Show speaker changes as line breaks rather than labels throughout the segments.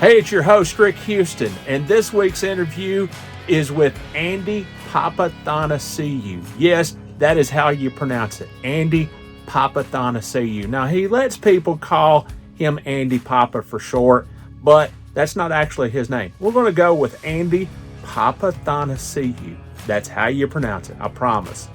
Hey, it's your host, Rick Houston, and this week's interview is with Andy Papathanassiou. Yes, that is how you pronounce it, Andy Papathanassiou. Now, he lets people call him Andy Papa for short, but that's not actually his name. We're going to go with Andy Papathanassiou. That's how you pronounce it, I promise.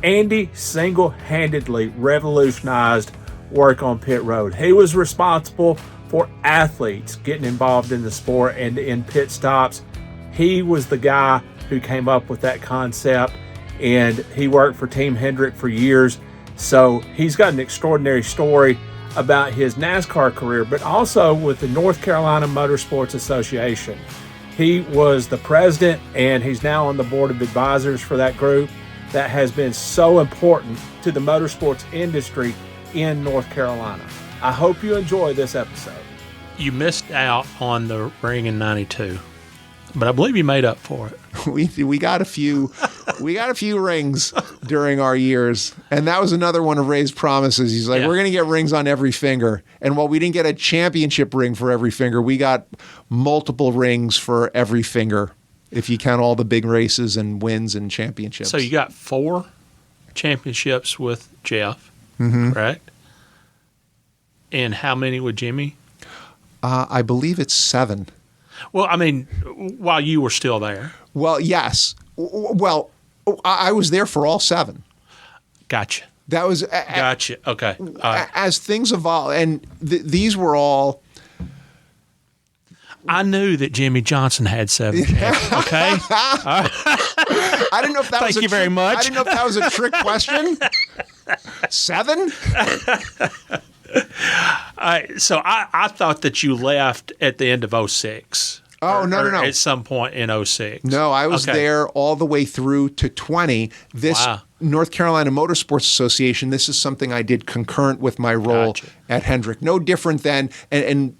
Andy single-handedly revolutionized work on pit road. He was responsible for athletes getting involved in the sport and in pit stops. He was the guy who came up with that concept, and he worked for Team Hendrick for years. So he's got an extraordinary story about his NASCAR career, but also with the North Carolina Motorsports Association. He was the president, and he's now on the board of advisors for that group that has been so important to the motorsports industry in North Carolina. I hope you enjoy this episode.
You missed out on the ring in '92, but I believe you made up for it.
We got a few rings during our years, and that was another one of Ray's promises. He's like, We're going to get rings on every finger. And while we didn't get a championship ring for every finger, we got multiple rings for every finger, if you count all the big races and wins and championships.
So you got 4 championships with Jeff, correct? And how many with Jimmy?
I believe it's 7.
Well, I mean, while you were still there.
Well, yes. Well, I was there for all 7.
Gotcha.
That was
gotcha. Okay. All right.
As things evolve, and these were all.
I knew that Jimmy Johnson had 7. Okay.
I didn't know if that was.
Thank you very much.
I didn't know if that was a trick question. 7.
So I thought that you left at the end of 06.
Oh, no.
At some point in 06.
No, I was there all the way through to 20. This North Carolina Motorsports Association, this is something I did concurrent with my role at Hendrick. No different than, and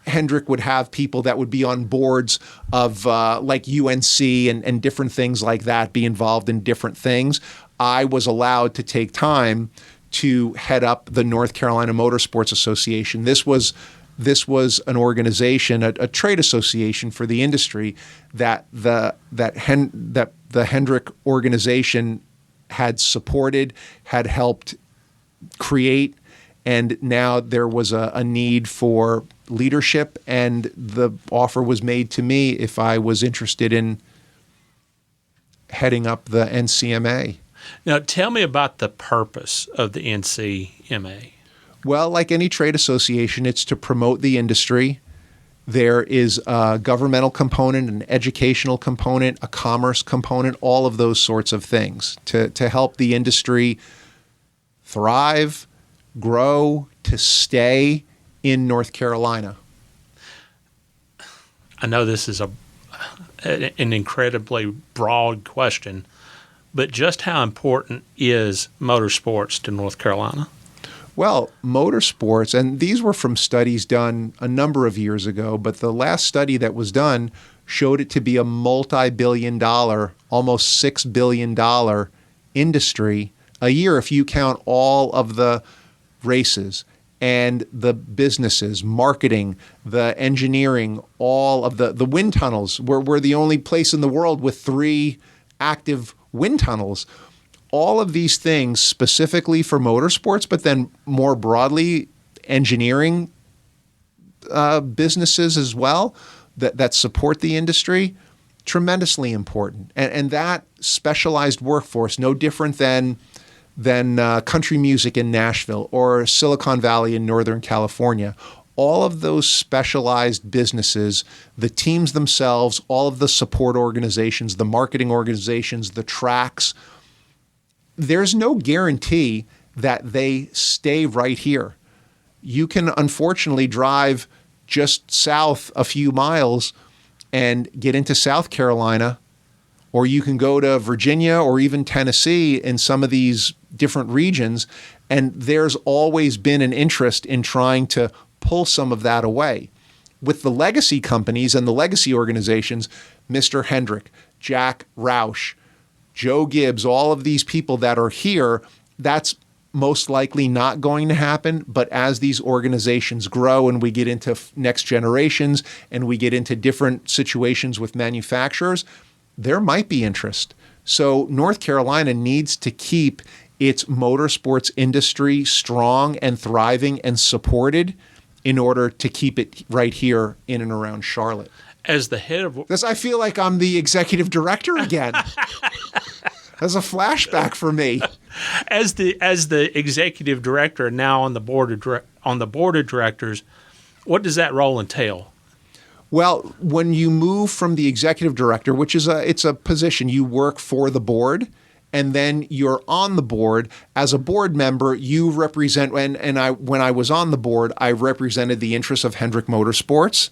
Hendrick would have people that would be on boards of like UNC and different things like that, be involved in different things. I was allowed to take time to head up the North Carolina Motorsports Association. This was an organization, a trade association for the industry that the Hendrick organization had supported, had helped create, and now there was a need for leadership, and the offer was made to me if I was interested in heading up the NCMA.
Now, tell me about the purpose of the NCMA.
Well, like any trade association, it's to promote the industry. There is a governmental component, an educational component, a commerce component, all of those sorts of things to help the industry thrive, grow, to stay in North Carolina.
I know this is an incredibly broad question, but just how important is motorsports to North Carolina?
Well, motorsports, and these were from studies done a number of years ago, but the last study that was done showed it to be a multi-billion-dollar, almost $6 billion industry a year if you count all of the races and the businesses, marketing, the engineering, all of the wind tunnels. We're the only place in the world with 3 active wind tunnels. All of these things specifically for motorsports, but then more broadly, engineering businesses as well that support the industry, tremendously important. And that specialized workforce, no different than country music in Nashville or Silicon Valley in Northern California. All of those specialized businesses, the teams themselves, all of the support organizations, the marketing organizations, the tracks, there's no guarantee that they stay right here. You can unfortunately drive just south a few miles and get into South Carolina, or you can go to Virginia or even Tennessee in some of these different regions, and there's always been an interest in trying to pull some of that away. With the legacy companies and the legacy organizations, Mr. Hendrick, Jack Roush, Joe Gibbs, all of these people that are here, that's most likely not going to happen. But as these organizations grow and we get into next generations and we get into different situations with manufacturers, there might be interest. So North Carolina needs to keep its motorsports industry strong and thriving and supported in order to keep it right here in and around Charlotte.
As the head of...
I feel like I'm the executive director again. That's a flashback for me.
As the executive director and now on the board of directors, what does that role entail?
Well, when you move from the executive director, which is it's a position, you work for the board, and then you're on the board. As a board member, you represent, when I was on the board, I represented the interests of Hendrick Motorsports,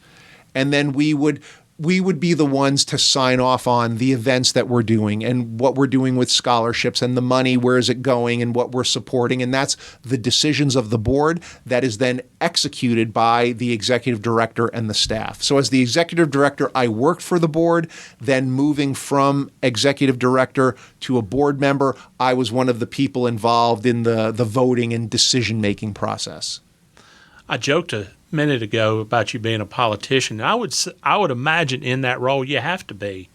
and then we would be the ones to sign off on the events that we're doing and what we're doing with scholarships and the money, where is it going and what we're supporting. And that's the decisions of the board that is then executed by the executive director and the staff. So as the executive director, I worked for the board. Then moving from executive director to a board member, I was one of the people involved in the voting and decision-making process.
I joked a minute ago about you being a politician. I would imagine in that role you have to be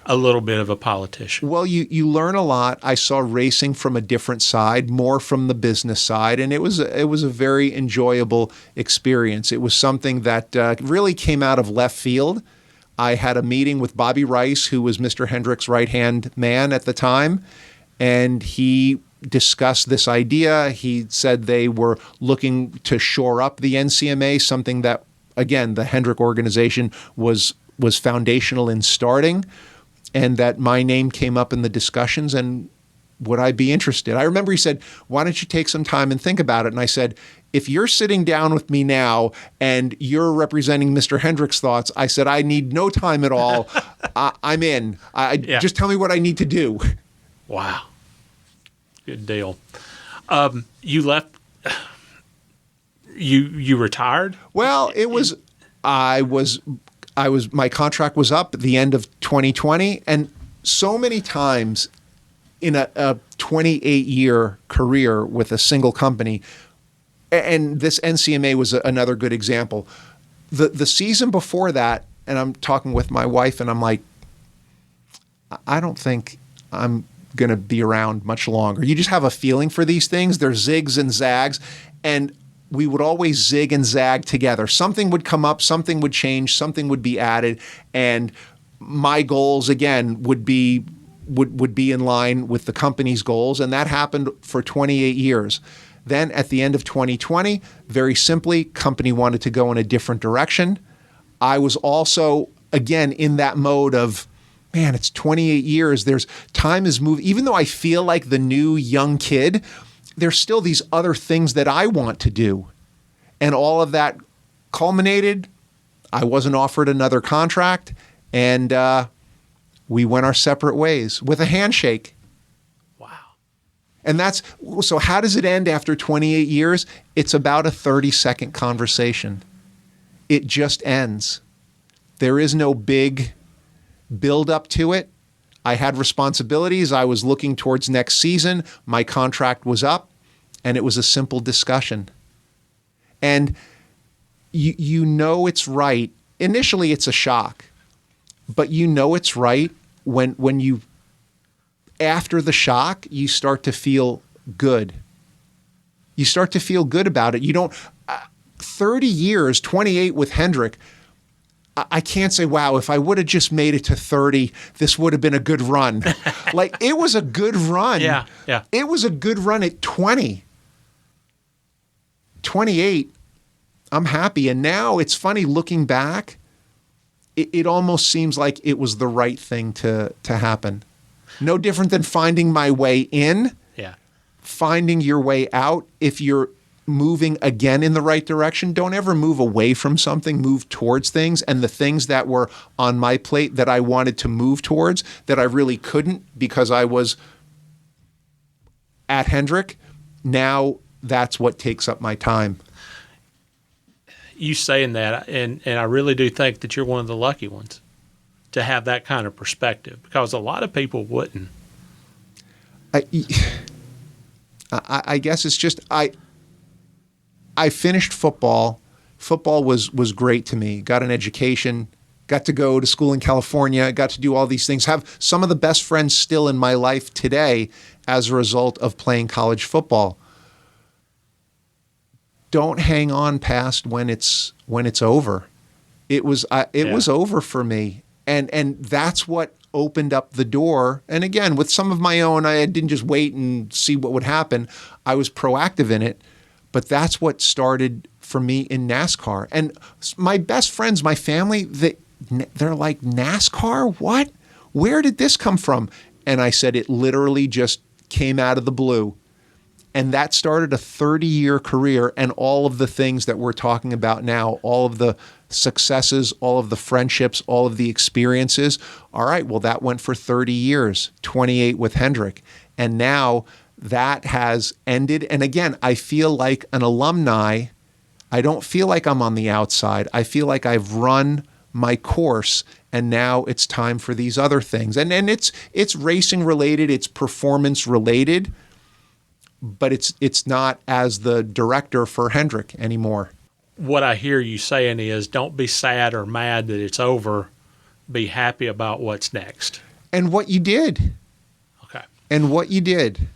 a little bit of a politician.
Well, you learn a lot. I saw racing from a different side, more from the business side, and it was a very enjoyable experience. It was something that really came out of left field. I had a meeting with Bobby Rice, who was Mr. Hendrick's right-hand man at the time, and he discussed this idea. He said they were looking to shore up the NCMA, something that, again, the Hendrick organization was foundational in starting, and that my name came up in the discussions, and would I be interested? I remember he said, why don't you take some time and think about it? And I said, if you're sitting down with me now and you're representing Mr. Hendrick's thoughts, I said, I need no time at all. I'm in. Just tell me what I need to do.
Wow. Good deal. You left. You retired?
Well, my contract was up at the end of 2020, and so many times in a 28-year career with a single company, and this NCMA was another good example. The season before that, and I'm talking with my wife, and I'm like, I don't think I'm going to be around much longer. You just have a feeling for these things. There's zigs and zags, and we would always zig and zag together. Something would come up, something would change, something would be added, and my goals again would be in line with the company's goals, and that happened for 28 years. Then at the end of 2020, very simply, company wanted to go in a different direction. I was also again in that mode of, man, it's 28 years. Time is moving. Even though I feel like the new young kid, there's still these other things that I want to do. And all of that culminated. I wasn't offered another contract, and we went our separate ways with a handshake.
Wow.
And so how does it end after 28 years? It's about a 30-second conversation. It just ends. There is no big build up to it. I had responsibilities. I was looking towards next season. My contract was up, and it was a simple discussion. And you know it's right. Initially, it's a shock, but you know it's right when you, after the shock, you start to feel good. You start to feel good about it. You don't, 30 years, 28 with Hendrick, I can't say, wow, if I would have just made it to 30, this would have been a good run. Like, it was a good run.
Yeah.
It was a good run at 20. 28, I'm happy. And now it's funny, looking back, it almost seems like it was the right thing to happen. No different than finding my way in, finding your way out. If you're moving again in the right direction, don't ever move away from something, move towards things. And the things that were on my plate that I wanted to move towards that I really couldn't because I was at Hendrick, now that's what takes up my time.
You saying that, and I really do think that you're one of the lucky ones to have that kind of perspective, because a lot of people wouldn't.
I guess it's just I finished football. Football was great to me. Got an education, got to go to school in California, got to do all these things. Have some of the best friends still in my life today as a result of playing college football. Don't hang on past when it's over. It was over for me, and that's what opened up the door. And again, with some of my own, I didn't just wait and see what would happen. I was proactive in it, but that's what started for me in NASCAR. And my best friends, my family, they're like, NASCAR? What? Where did this come from? And I said, it literally just came out of the blue. And that started a 30-year career, and all of the things that we're talking about now, all of the successes, all of the friendships, all of the experiences. All right, well, that went for 30 years, 28 with Hendrick. And now that has ended. And again, I feel like an alumni. I don't feel like I'm on the outside. I feel like I've run my course, and now it's time for these other things. And it's racing related, it's performance related, but it's not as the director for Hendrick anymore.
What I hear you saying is, don't be sad or mad that it's over. Be happy about what's next.
And what you did.
Okay.
And what you did.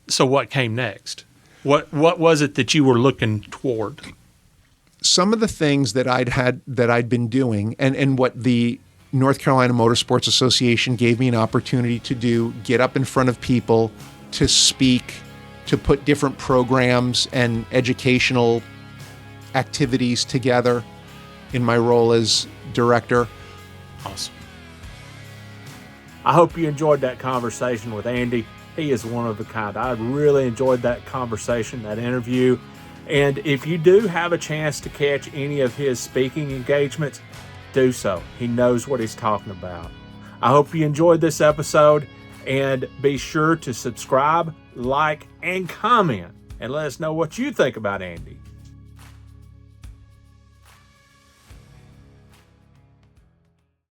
So what came next? What was it that you were looking toward?
Some of the things that I'd been doing, and what the North Carolina Motorsports Association gave me an opportunity to do, get up in front of people, to speak, to put different programs and educational activities together in my role as director.
Awesome.
I hope you enjoyed that conversation with Andy. He is one of a kind. I really enjoyed that conversation, that interview. And if you do have a chance to catch any of his speaking engagements, do so. He knows what he's talking about. I hope you enjoyed this episode, and be sure to subscribe, like, and comment, and let us know what you think about Andy.